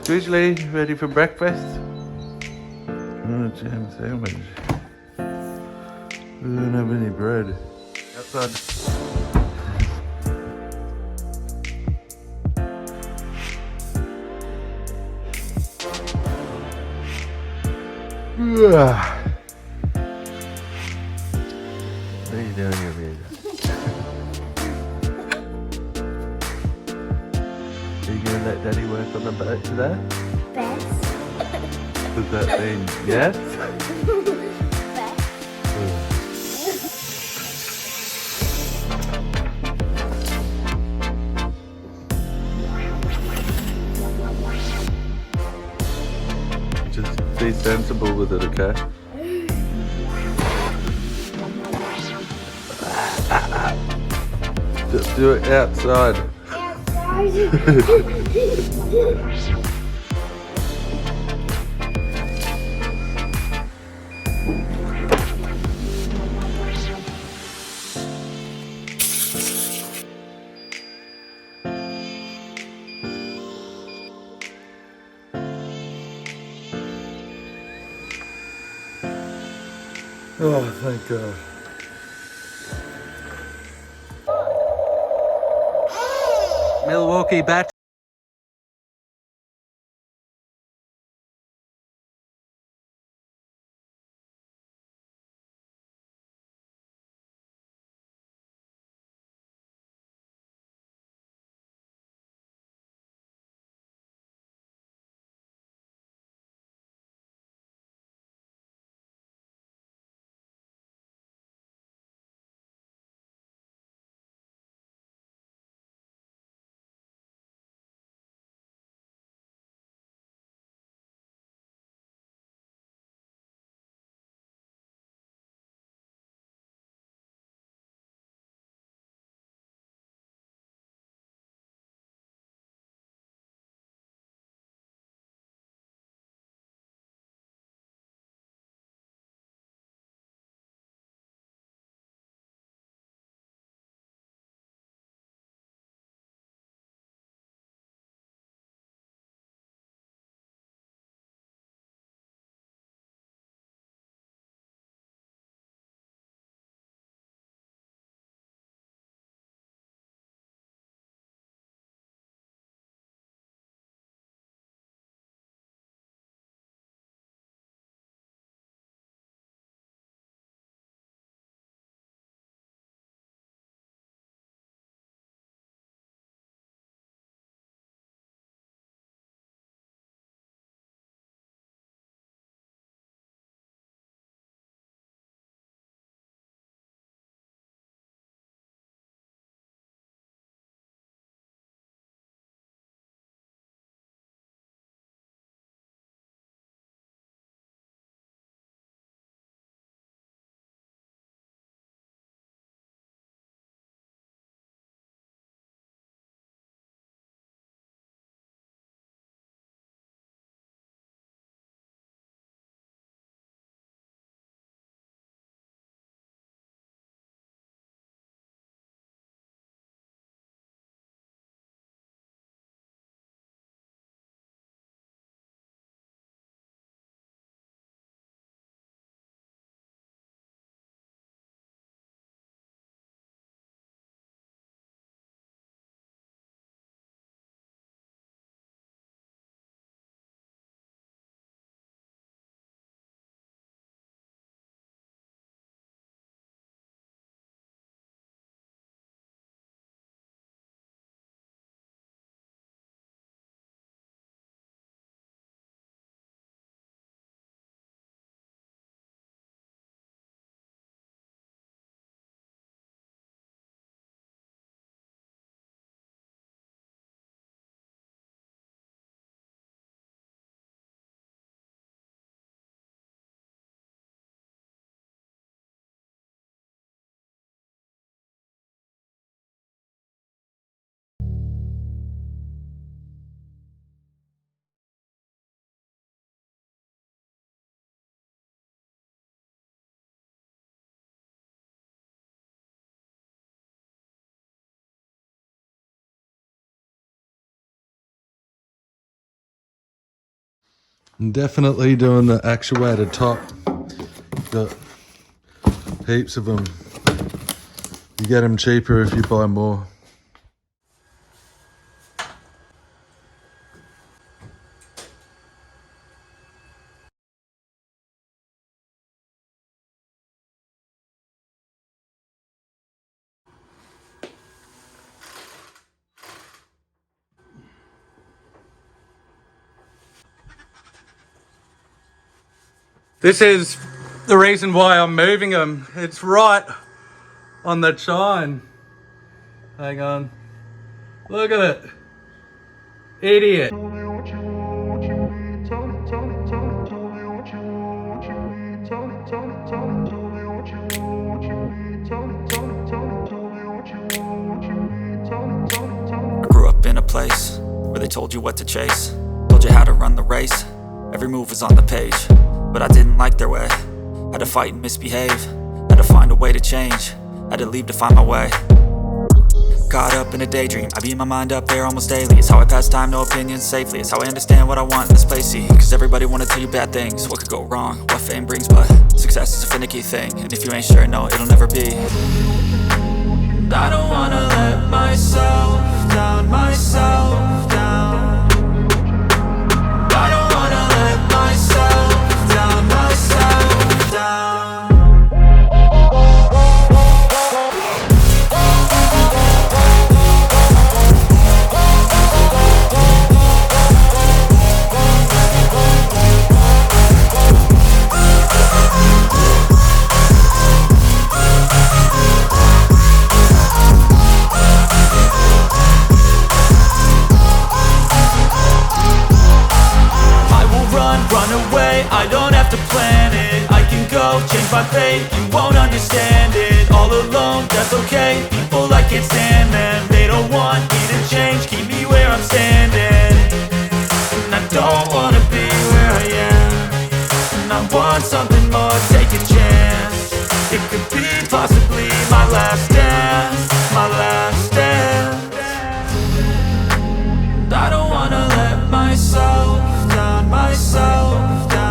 Grizzly, ready for breakfast? Oh, jam sandwich. We don't have any bread. Outside. What are you doing here, baby? Are you gonna let Daddy work on the boat today? Best. Does that mean yes? Just be sensible with it, okay? Just do it outside. Oh, thank God. Milwaukee bat. I'm definitely doing the actuated top. Got heaps of them. You get them cheaper if you buy more. This is the reason why I'm moving them. It's right on the chine. Hang on. Look at it. Idiot. I grew up in a place where they told you what to chase, told you how to run the race. Every move was on the page, but I didn't like their way. Had to fight and misbehave, had to find a way to change, had to leave to find my way. Caught up in a daydream, I beat my mind up there almost daily. It's how I pass time, no opinions safely. It's how I understand what I want in this place, see. Cause everybody wanna tell you bad things, what could go wrong, what fame brings. But success is a finicky thing, and if you ain't sure, no, it'll never be. I don't wanna let myself down, myself down. I don't wanna let myself down, myself down. I don't have to plan it, I can go change my fate. You won't understand it, all alone, that's okay. People I can't stand them, they don't want me to change. Keep me where I'm standing, and I don't wanna be where I am. And I want something more, take a chance. It could be possibly my last dance, my last dance. I don't wanna let myself down, myself down.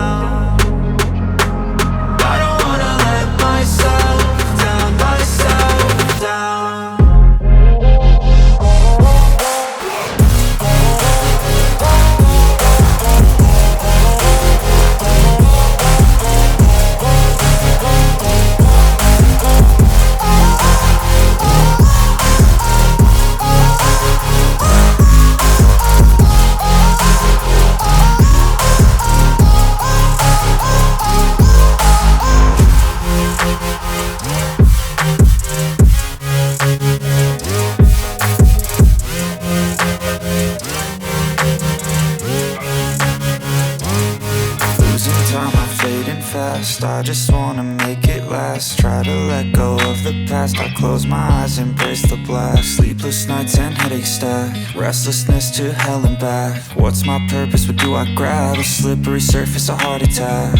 I just wanna make it last. Try to let go of the past. I close my eyes, embrace the blast. Sleepless nights and headaches stack. Restlessness to hell and back. What's my purpose? What do I grab? A slippery surface, a heart attack.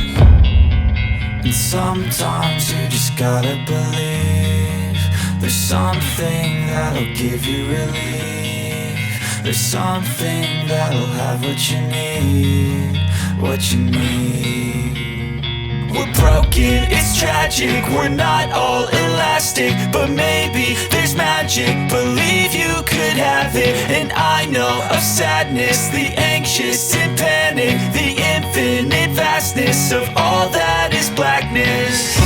And sometimes you just gotta believe there's something that'll give you relief. There's something that'll have what you need, what you need. We're broken, it's tragic, we're not all elastic. But maybe there's magic, believe you could have it. And I know of sadness, the anxious and panic, the infinite vastness of all that is blackness.